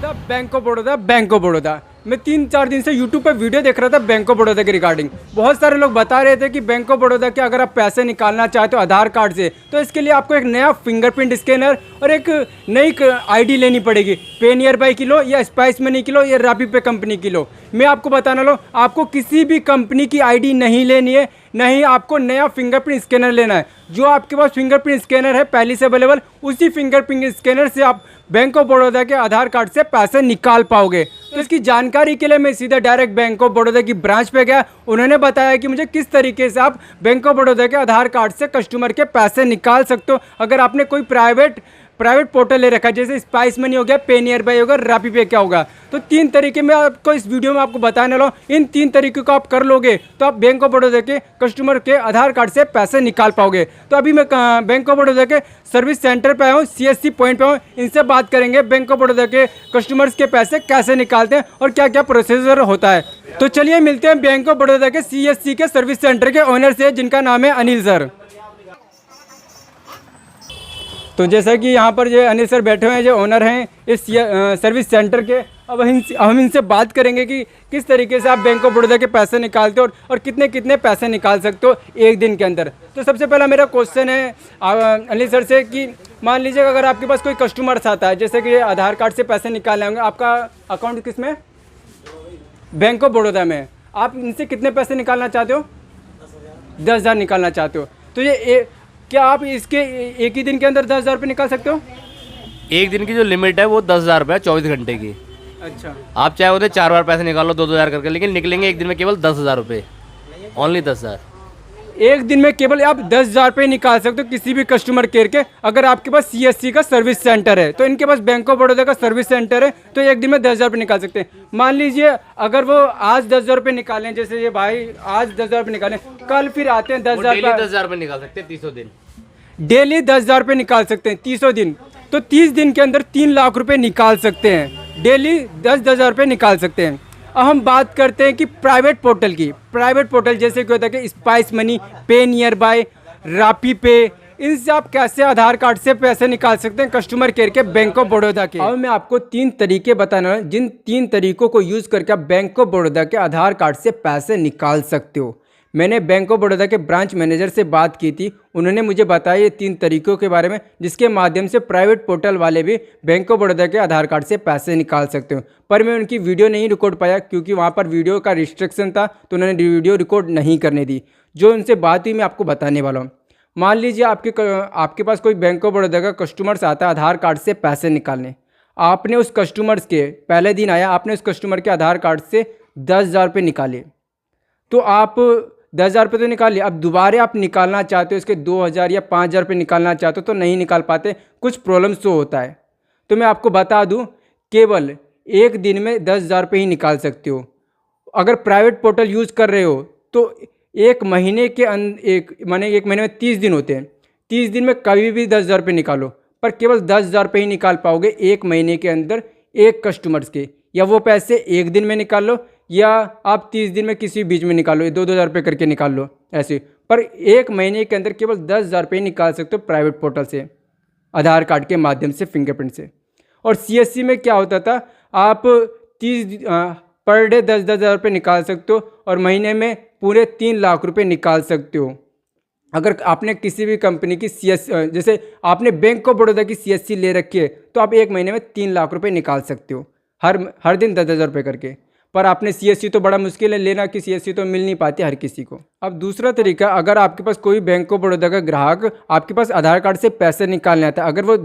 Baroda, bank of Baroda, bank of Baroda. मैं 3-4 दिन से यूट्यूब पे वीडियो देख रहा था बैंक ऑफ बड़ौदा के रिगार्डिंग। बहुत सारे लोग बता रहे थे कि बैंक ऑफ बड़ौदा के अगर आप पैसे निकालना चाहते हो आधार कार्ड से, तो इसके लिए आपको एक नया फिंगरप्रिंट स्कैनर और एक नई आईडी लेनी पड़ेगी। पे नियर बाई की लो या स्पाइस मनी की लो या रैपी पे कंपनी की लो। मैं आपको बताना लो, आपको किसी भी कंपनी की आईडी नहीं लेनी है, नहीं आपको नया फिंगरप्रिंट स्कैनर लेना है। जो आपके पास फिंगरप्रिंट स्कैनर है पहले से अवेलेबल, उसी फिंगरप्रिंट स्कैनर से आप बैंक ऑफ बड़ौदा के आधार कार्ड से पैसे निकाल पाओगे। तो इसकी जानकारी के लिए मैं सीधा डायरेक्ट बैंक ऑफ बड़ौदा की ब्रांच पे गया। उन्होंने बताया कि मुझे किस तरीके से आप बैंक ऑफ बड़ौदा के आधार कार्ड से कस्टमर के पैसे निकाल सकते हो। अगर आपने कोई प्राइवेट पोर्टल ले रखा है, जैसे स्पाइस मनी हो गया, पे नियर बाई होगा, रैपी पे क्या होगा, तो 3 तरीके मैं आपको इस वीडियो में आपको बताने वाला हूँ। इन 3 तरीकों को आप कर लोगे तो आप बैंक ऑफ बड़ौदा के कस्टमर के आधार कार्ड से पैसे निकाल पाओगे। तो अभी मैं बैंक ऑफ बड़ौदा के सर्विस सेंटर पे आया हूँ, CSC पॉइंट पे हूँ। इनसे बात करेंगे बैंक ऑफ बड़ौदा के कस्टमर्स के पैसे कैसे निकालते हैं और क्या क्या प्रोसीजर होता है। तो चलिए मिलते हैं बैंक ऑफ बड़ौदा के CSC के सर्विस सेंटर के ओनर से, जिनका नाम है अनिल सर। तो जैसा कि यहाँ पर जो अनिल सर बैठे हुए हैं, जो ओनर हैं इस सर्विस सेंटर के, अब हम इनसे बात करेंगे कि किस तरीके से आप बैंक ऑफ बड़ौदा के पैसे निकालते हो और कितने कितने पैसे निकाल सकते हो एक दिन के अंदर। तो सबसे पहला मेरा क्वेश्चन है अनिल सर से कि मान लीजिए अगर आपके पास कोई कस्टमर्स आता है, जैसे कि आधार कार्ड से पैसे निकालने होंगे, आपका अकाउंट किस में? बैंक ऑफ बड़ौदा में। आप इनसे कितने पैसे निकालना चाहते हो? 10,000 निकालना चाहते हो। तो ये क्या आप इसके एक ही दिन के अंदर 10,000 रुपये निकाल सकते हो? एक दिन की जो लिमिट है वो 10,000 रुपये है, 24 घंटे की। अच्छा, आप चाहे उन्हें 4 बार पैसे निकालो 2,000 करके, लेकिन निकलेंगे एक दिन में केवल 10,000 रुपये, ओनली 10,000। एक दिन में केवल आप 10,000 रुपये निकाल सकते हो किसी भी कस्टमर केयर के। अगर आपके पास CSC का सर्विस सेंटर है, तो इनके पास बैंक ऑफ बड़ौदा का सर्विस सेंटर है, तो एक दिन में 10,000 रुपये निकाल सकते हैं। मान लीजिए अगर वो आज 10,000 रुपये निकालें, जैसे ये भाई आज 10,000 रुपये निकालें, कल फिर आते हैं 10,000 10,000 रुपये निकाल सकते हैं 30 दिन। डेली 10,000 रुपये निकाल सकते हैं 30 दिन। तो 30 दिन के अंदर 3 लाख रुपए निकाल सकते हैं। डेली 10,000 रुपये निकाल सकते हैं। अब हम बात करते हैं कि प्राइवेट पोर्टल की। प्राइवेट पोर्टल जैसे कि होता है कि स्पाइस मनी, पे नियर बाय, रैपी पे, इनसे आप कैसे आधार कार्ड से पैसे निकाल सकते हैं कस्टमर केयर के बैंक ऑफ बड़ौदा के। अब मैं आपको 3 तरीके बताना हूं, जिन 3 तरीकों को यूज़ करके आप बैंक ऑफ बड़ौदा के आधार कार्ड से पैसे निकाल सकते हो। मैंने बैंक ऑफ बड़ौदा के ब्रांच मैनेजर से बात की थी, उन्होंने मुझे बताया ये 3 तरीकों के बारे में, जिसके माध्यम से प्राइवेट पोर्टल वाले भी बैंक ऑफ बड़ौदा के आधार कार्ड से पैसे निकाल सकते हो। पर मैं उनकी वीडियो नहीं रिकॉर्ड पाया, क्योंकि वहाँ पर वीडियो का रिस्ट्रिक्शन था, तो उन्होंने वीडियो रिकॉर्ड नहीं करने दी। जो उनसे बात हुई मैं आपको बताने वाला हूँ। मान लीजिए आपके पास कोई बैंक ऑफ बड़ौदा का कस्टमर्स आता है आधार कार्ड से पैसे निकालने। आपने उस कस्टमर्स के पहले दिन आया, आपने उस कस्टमर के आधार कार्ड से 10,000 रुपये निकाले। तो आप 10,000 रुपये तो निकाल लिया, अब दोबारा आप निकालना चाहते हो इसके 2,000 या 5,000 रुपये निकालना चाहते हो तो नहीं निकाल पाते, कुछ प्रॉब्लम्स तो होता है। तो मैं आपको बता दूं, केवल एक दिन में 10,000 रुपये ही निकाल सकते हो। अगर प्राइवेट पोर्टल यूज़ कर रहे हो तो एक महीने में 30 दिन होते हैं। 30 दिन में कभी भी 10,000 रुपये निकालो, पर केवल 10,000 रुपये ही निकाल पाओगे एक महीने के अंदर एक कस्टमर्स के। या वो पैसे एक दिन में निकाल लो, या आप 30 दिन में किसी बीच में निकालो, 2,000 रुपये करके निकाल लो ऐसे। पर एक महीने के अंदर केवल 10,000 रुपये निकाल सकते हो प्राइवेट पोर्टल से, आधार कार्ड के माध्यम से, फिंगरप्रिंट से। और CSC में क्या होता था, आप 30 पर डे 10,000 रुपये निकाल सकते हो और महीने में पूरे 3 लाख रुपये निकाल सकते हो। अगर आपने किसी भी कंपनी की जैसे आपने बैंक ऑफ बड़ौदा की CSC ले रखी है, तो आप एक महीने में 3 लाख रुपये निकाल सकते हो, हर दिन 10,000 रुपये करके। पर आपने CSC तो बड़ा मुश्किल है लेना, कि CSC तो मिल नहीं पाती हर किसी को। अब दूसरा तरीका, अगर आपके पास कोई बैंक ऑफ बड़ौदा का ग्राहक आपके पास आधार कार्ड से पैसे निकालने आता है, अगर वो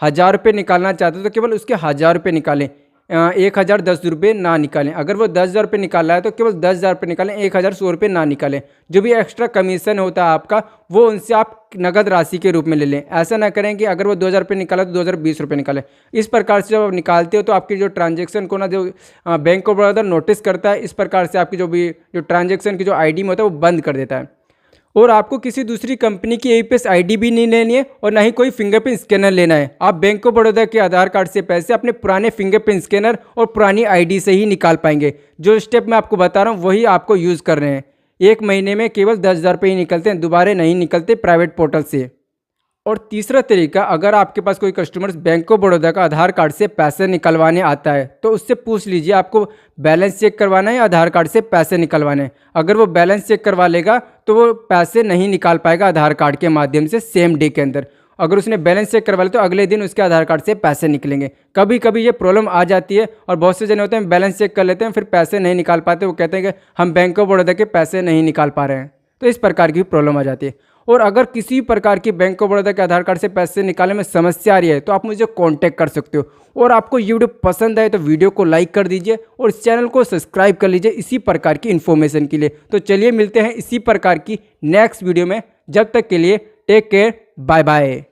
1,000 रुपये निकालना चाहते तो केवल उसके 1,000 रुपये निकालें, 1,010 रुपये ना निकालें। अगर वो 10,000 रुपये निकाला है तो केवल 10,000 रुपये निकालें, 1,100 रुपये ना निकालें। जो भी एक्स्ट्रा कमीशन होता है आपका, वो उनसे आप नगद राशि के रूप में ले लें। ऐसा ना करें कि अगर वो 2,000 रुपये निकाला तो 2,020 रुपये निकालें। इस प्रकार से जब आप निकालते हो तो आपकी जो ट्रांजेक्शन को ना, जो बैंक ऑफ बड़ौदा नोटिस करता है, इस प्रकार से आपकी जो ट्रांजेक्शन की जो ID में होता है वो बंद कर देता है। और आपको किसी दूसरी कंपनी की APS ID भी नहीं लेनी है और ना ही कोई फिंगरप्रिंट स्कैनर लेना है। आप बैंक ऑफ बड़ौदा के आधार कार्ड से पैसे अपने पुराने फिंगरप्रिंट स्कैनर और पुरानी ID से ही निकाल पाएंगे। जो स्टेप मैं आपको बता रहा हूँ वही आपको यूज़ कर रहे हैं। एक महीने में केवल 10,000 रुपये ही निकलते हैं, दोबारा नहीं निकलते प्राइवेट पोर्टल से। और तीसरा तरीका, अगर आपके पास कोई कस्टमर्स बैंक ऑफ बड़ौदा का आधार कार्ड से पैसे निकलवाने आता है तो उससे पूछ लीजिए आपको बैलेंस चेक करवाना है या आधार कार्ड से पैसे निकलवाने हैं। अगर वो बैलेंस चेक करवा लेगा तो वो पैसे नहीं निकाल पाएगा आधार कार्ड के माध्यम से सेम डे के अंदर। अगर उसने बैलेंस चेक करवा लिया तो अगले दिन उसके आधार कार्ड से पैसे निकलेंगे। कभी कभी ये प्रॉब्लम आ जाती है और बहुत से जने होते हैं बैलेंस चेक कर लेते हैं फिर पैसे नहीं निकाल पाते, वो कहते हैं कि हम बैंक ऑफ बड़ौदा के पैसे नहीं निकाल पा रहे हैं। तो इस प्रकार की प्रॉब्लम आ जाती है। और अगर किसी प्रकार की बैंक ऑफ बड़ौदा के आधार कार्ड से पैसे निकालने में समस्या आ रही है तो आप मुझे कांटेक्ट कर सकते हो। और आपको ये वीडियो पसंद आए तो वीडियो को लाइक कर दीजिए और इस चैनल को सब्सक्राइब कर लीजिए इसी प्रकार की इन्फॉर्मेशन के लिए। तो चलिए मिलते हैं इसी प्रकार की नेक्स्ट वीडियो में। जब तक के लिए टेक केयर, बाय बाय।